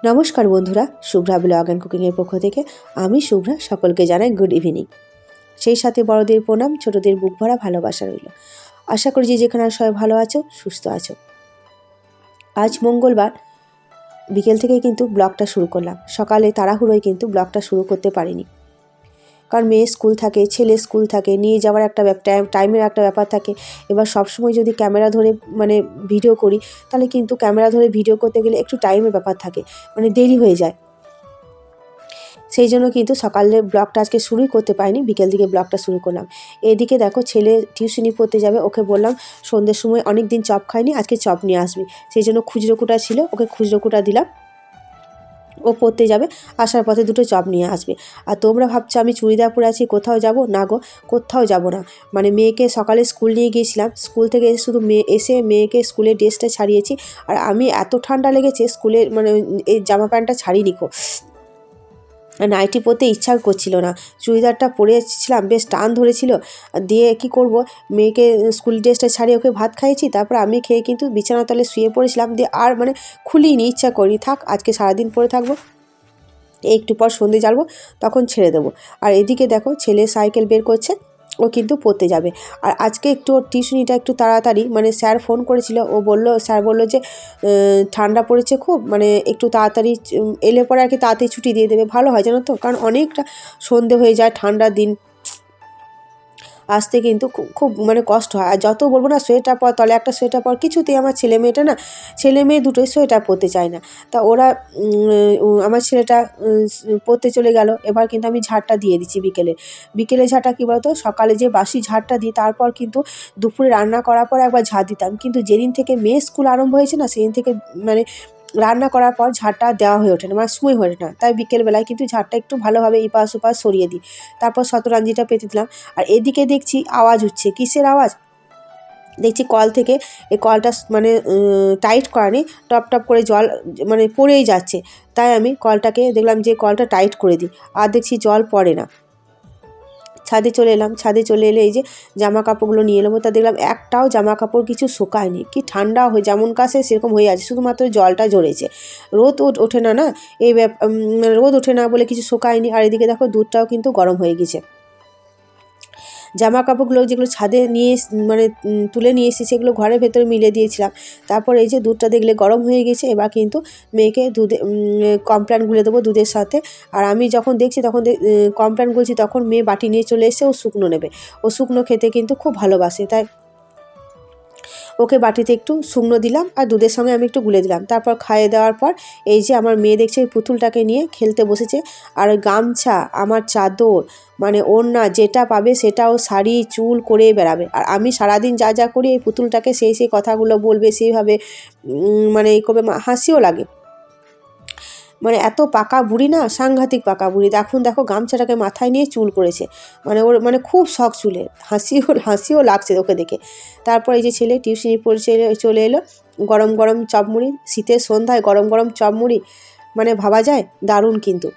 নমস্কার বন্ধুরা, Shubhra blog and কুকিংয়ের পক্ষ থেকে আমি শুভ্রা সকলকে জানাই গুড ইভিনিং। সেই সাথে বড়দের প্রণাম, ছোটদের বুক ভরা ভালোবাসা রইল। আশা করি যে যেখানে সবাই ভালো আছো, সুস্থ আছো। আজ মঙ্গলবার বিকেল থেকে কিন্তু ব্লগটা শুরু করলাম। সকালে তাড়াহুড়োয় কিন্তু ব্লগটা শুরু করতে পারিনি, কারণ মেয়ে স্কুল থাকে, ছেলে স্কুল থাকে, নিয়ে যাওয়ার একটা টাইমের একটা ব্যাপার থাকে। এবার সবসময় যদি ক্যামেরা ধরে ভিডিও করি, তাহলে কিন্তু ক্যামেরা ধরে ভিডিও করতে গেলে একটু টাইমের ব্যাপার থাকে, দেরি হয়ে যায়। সেই জন্য কিন্তু সকালে ব্লগটা আজকে শুরুই করতে পারিনি, বিকেল দিকে ব্লগটা শুরু করলাম। এদিকে দেখো, ছেলে টিউশনি পড়তে যাবে, ওকে বললাম সন্ধ্যের সময় অনেক দিন চপ খাইনি, আজকে চপ নিয়ে আসবি। সেই জন্য খুচরো কুটা ছিল, ওকে খুচরো কুটা দিলাম। ও পড়তে যাবে, আসার পথে দুটো চপ নিয়ে আসবে। আর তোমরা ভাবছো আমি চুড়িদার পরে আছি, কোথাও যাব না গো, কোথাও যাব না। মেয়েকে সকালে স্কুল নিয়ে গিয়েছিলাম, স্কুল থেকে এসে শুধু মেয়েকে স্কুলের ড্রেসটা ছাড়িয়েছি। আর আমি এত ঠান্ডা লেগেছে, স্কুলের এই জামা প্যান্টটা ছাড়িয়ে নিখো, নাইটি পরতে ইচ্ছা করছিল না। চুড়িদারটা পরেছিলাম, বেশ টান ধরেছিল। দিয়ে কি করব, মেয়েকে স্কুল ড্রেসটা ছাড়িয়ে ওকে ভাত খাইয়েছি, তারপর আমি খেয়ে কিন্তু বিছানার তলে শুয়ে পড়েছিলাম। দিয়ে আর খুলিনি, ইচ্ছা করিনি, থাক আজকে সারাদিন পরে থাকবো, একটু পর সন্ধে জ্বালবো, তখন ছেড়ে দেবো। আর এদিকে দেখো, ছেলে সাইকেল বের করছে, ও কিন্তু পড়তে যাবে। আর আজকে একটু ওর টিউশনিটা একটু তাড়াতাড়ি, স্যার ফোন করেছিল, স্যার বললো যে ঠান্ডা পড়েছে খুব, একটু তাড়াতাড়ি এলে পরে আর কি তাড়াতাড়ি ছুটি দিয়ে দেবে, ভালো হয় জানো তো, কারণ অনেকটা সন্ধে হয়ে যায়, ঠান্ডার দিন আসতে কিন্তু খুব কষ্ট হয়। আর যত বলবো না সোয়েটার পর, তলে একটা সোয়েটার পর, কিছুতেই আমার ছেলে মেয়ে দুটোই সোয়েটার পরতে চায় না। তা ওরা আমার ছেলেটা পড়তে চলে গেল। এবার কিন্তু আমি ঝাড়টা দিয়ে দিচ্ছি বিকেলে ঝাড়টা কী বলতো, সকালে যে বাসি ঝাড়টা দিই, তারপর কিন্তু দুপুরে রান্না করার পর একবার ঝাড় দিতাম, কিন্তু যেদিন থেকে মেয়ে স্কুল আরম্ভ হয়েছে না, সেদিন থেকে রান্না করার পর ঝাড়টা দেওয়া হয়ে ওঠে না, সময় হয়ে ওঠে না। তাই বিকেলবেলায় কিন্তু ঝাড়টা একটু ভালোভাবে এপাশ ওপাশ সরিয়ে দিই, তারপর শতরঞ্জিটা পেতে দিলাম। আর এদিকে দেখছি আওয়াজ হচ্ছে, কিসের আওয়াজ দেখছি, কল থেকে। এই কলটা টাইট করা নেই, টপ টপ করে জল পড়েই যাচ্ছে। তাই আমি কলটাকে দেখলাম যে কলটা টাইট করে দিই, আর দেখছি জল পড়ে না। ছাদে চলে এলাম, ছাদে চলে এলে এই যে জামা কাপড়গুলো নিয়ে এলাম, তা দেখলাম একটাও জামা কাপড় কিছু শুকায়নি, কি ঠান্ডা হয়ে যেমন কাছে সেরকম হয়ে আছে, শুধুমাত্র জলটা ঝরেছে। রোদ ওঠে না, এই রোদ ওঠে না বলে কিছু শুকায়নি। আর এদিকে দেখো, দুধটাও কিন্তু গরম হয়ে গেছে। জামা কাপড়গুলো যেগুলো ছাদে নিয়ে তুলে নিয়ে এসেছি, সেগুলো ঘরের ভেতরে মিলে দিয়েছিলাম। তারপর এই যে দুধটা দেখলে গরম হয়ে গেছে, এবার কিন্তু মেয়েকে কমপ্ল্যান গুলে দেবো দুধের সাথে। আর আমি যখন দেখছি, তখন কমপ্ল্যান গুলছি, তখন মেয়ে বাটি নিয়ে চলে এসে ও শুকনো নেবে, ও শুকনো খেতে কিন্তু খুব ভালোবাসে। তাই ওকে বাটিতে একটু শুকনো দিলাম, আর দুধের সঙ্গে আমি একটু গুলে দিলাম। তারপর খাইয়ে দেওয়ার পর এই যে আমার মেয়ে দেখছে এই পুতুলটাকে নিয়ে খেলতে বসেছে। আর গামছা, আমার চাদর, ওড়না, যেটা পাবে সেটাও শাড়ি চুল করে বেড়াবে। আর আমি সারাদিন যা যা করি, এই পুতুলটাকে সেই কথাগুলো বলবে, সেইভাবে এই করবে, হাসিও লাগে। এত পাকা বুড়ি না, সাংঘাতিক পাকা বুড়ি। দেখো গামছাটাকে মাথায় নিয়ে চুল করেছে, ওর খুব শখ চুলের, হাসিও লাগছে ওকে দেখে। তারপর এই যে ছেলে টিউশনি পড়ে চলে এলো, গরম গরম চপমুড়ি, শীতের সন্ধ্যায় গরম গরম চপমুড়ি ভাবা যায় দারুণ কিন্তু।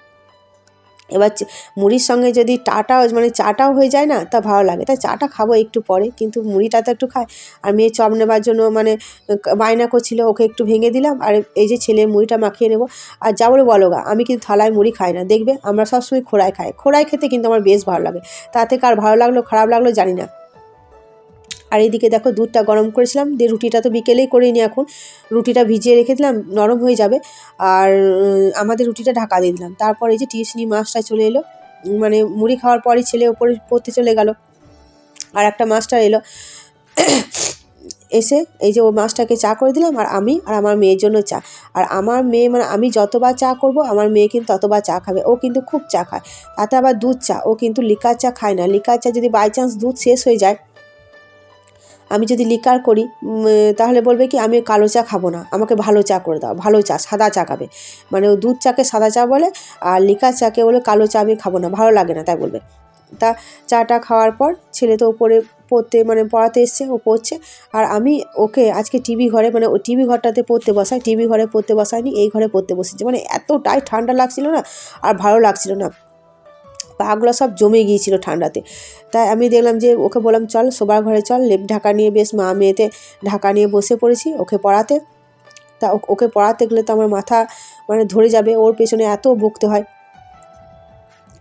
এবার মুড়ির সঙ্গে যদি চাটাও হয়ে যায় না, তা ভালো লাগে। তাই চাটা খাবো একটু পরে, কিন্তু মুড়িটা তো একটু খাই। আর মেয়ে চপ নেবার জন্য বায়না করছিল, ওকে একটু ভেঙে দিলাম। আর এই যে ছেলে মুড়িটা মাখিয়ে নেবো। আর যা বলে বলো গা, আমি কিন্তু থালায় মুড়ি খাই না, দেখবে আমরা সবসময় খোড়ায় খাই। খোড়ায় খেতে কিন্তু আমার বেশ ভালো লাগে, তাতে কার ভালো লাগলো খারাপ লাগলো জানি না। আর এইদিকে দেখো, দুধটা গরম করেছিলাম, দিয়ে রুটিটা তো বিকেলেই করিনি, এখন রুটিটা ভিজিয়ে রেখে দিলাম, নরম হয়ে যাবে। আর আমাদের রুটিটা ঢাকা দিয়ে দিলাম। তারপর এই যে টিউশনি মাস্টার চলে এলো, মুড়ি খাওয়ার পরই ছেলে ওপরে পড়তে চলে গেল। আর একটা মাস্টার এলো, এসে এই যে ও মাছটাকে চা করে দিলাম। আর আমি আর আমার মেয়ের জন্য চা। আর আমার মেয়ে আমি যতবার চা করব, আমার মেয়ে কিন্তু ততবার চা খাবে, ও কিন্তু খুব চা খায়। তাতে আবার দুধ চা, ও কিন্তু লিকার চা খায় না। লিকার চা যদি বাই চান্স দুধ শেষ হয়ে যায়, আমি যদি লিকার করি, তাহলে বলবে কি আমি কালো চা খাবো না, আমাকে ভালো চা করে দাও, ভালো চা, সাদা চা খাবে। ও দুধ চাকে সাদা চা বলে, আর লিকার চাকে বলে কালো চা আমি খাবো না, ভালো লাগে না, তাই বলবে। তা চাটা খাওয়ার পর ছেলে তো ওপরে পড়তে পড়াতে এসছে, ও পড়ছে। আর আমি ওকে আজকে টিভি ঘরে ও টিভি ঘরটাতে পড়তে বসাই, টিভি ঘরে পড়তে বসায়নি, এই ঘরে পড়তে বসেছে। এতটাই ঠান্ডা লাগছিল না, আর ভালো লাগছিল না, পাগুলো সব জমে গিয়েছিল ঠান্ডাতে। তাই আমি দেখলাম যে ওকে বললাম চল শোবার ঘরে চল, লেপ ঢাকা নিয়ে বেশ মা মেয়েতে ঢাকা নিয়ে বসে পড়েছি ওকে পড়াতে। তা ওকে পড়াতে গেলে তো আমার মাথা মানে ধরে যাবে, ওর পেছনে এত বকতে হয়।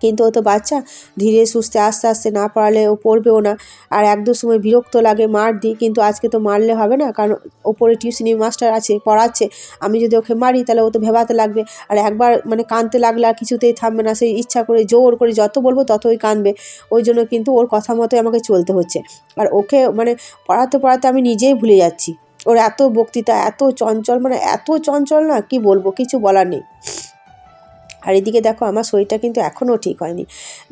কিন্তু ও তো বাচ্চা, ধীরে সুস্থে আস্তে আস্তে না পড়ালে ও পড়বেও না। আর এক দু সময় বিরক্ত লাগে, মার দিই, কিন্তু আজকে তো মারলে হবে না, কারণ ওপরে টিউশনি মাস্টার আছে, পড়াচ্ছে। আমি যদি ওকে মারি তাহলে ও তো ভেবাতে লাগবে, আর একবার মানে কাঁদতে লাগলে আর কিছুতেই থামবে না, সেই ইচ্ছা করে জোর করে যত বলবো ততই কাঁদবে। ওই জন্য কিন্তু ওর কথা মতোই আমাকে চলতে হচ্ছে। আর ওকে মানে পড়াতে পড়াতে আমি নিজেই ভুলে যাচ্ছি। ওর এত বক্তৃতা, এত চঞ্চল, মানে এত চঞ্চল না, কি বলবো, কিছু বলার নেই। আর এদিকে দেখো আমার শরীরটা কিন্তু এখনও ঠিক হয়নি,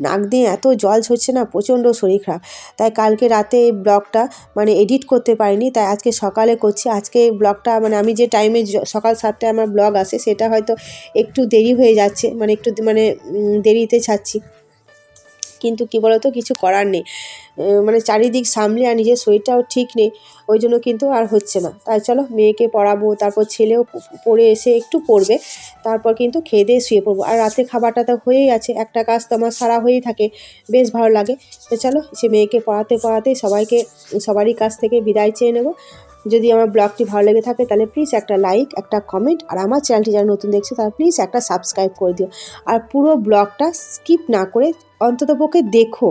নাক দিয়ে এত জল ঝরছে না, প্রচণ্ড শরীর খারাপ। তাই কালকে রাতে এই ব্লগটা মানে এডিট করতে পারিনি, তাই আজকে সকালে করছি। আজকে ব্লগটা মানে আমি যে টাইমে সকাল 7টায় আমার ব্লগ আসে, সেটা হয়তো একটু দেরি হয়ে যাচ্ছে, মানে একটু মানে দেরিতে ছাড়ছি। কিন্তু কী বলো তো, কিছু করার নেই, মানে চারিদিক সামলে আর নিজের শরীরটাও ঠিক নেই, ওই জন্য কিন্তু আর হচ্ছে না। তাই চলো মেয়েকে পড়াবো, তারপর ছেলেও পড়ে এসে একটু পড়বে, তারপর কিন্তু খেয়ে দিয়ে শুয়ে পড়বো। আর রাতে খাবারটা তো হয়েই আছে, একটা কাজ তো আমার সারা হয়েই থাকে, বেশ ভালো লাগে। তো চলো সে মেয়েকে পড়াতে পড়াতে সবারই কাছ থেকে বিদায় চেয়ে নেব। যদি আমার ব্লগটি ভালো লেগে থাকে তাহলে প্লিজ একটা লাইক, একটা কমেন্ট, আর আমার চ্যানেলটি যারা নতুন দেখছে তারা প্লিজ একটা সাবস্ক্রাইব করে দিও। আর পুরো ব্লগটা স্কিপ না করে অন্ততপক্ষে দেখো।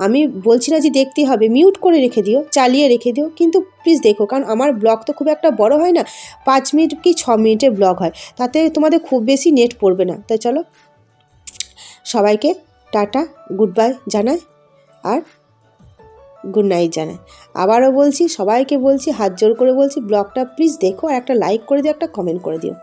আমি বলছি না যে দেখতেই হবে, মিউট করে রেখে দিও, চালিয়ে রেখে দিও, কিন্তু প্লিজ দেখো, কারণ আমার ব্লগ তো খুব একটা বড় হয় না, 5 মিনিট কি 6 মিনিটের ব্লগ হয়, তাতে তোমাদের খুব বেশি নেট পড়বে না। তাই চলো সবাইকে টাটা, গুড বাই জানাই, আর গুড নাইট জানাই। আবারও বলছি, সবাইকে বলছি, হাত জোর করে বলছি, ব্লগটা প্লিজ দেখো, আর একটা লাইক করে দিও, একটা কমেন্ট করে দিও।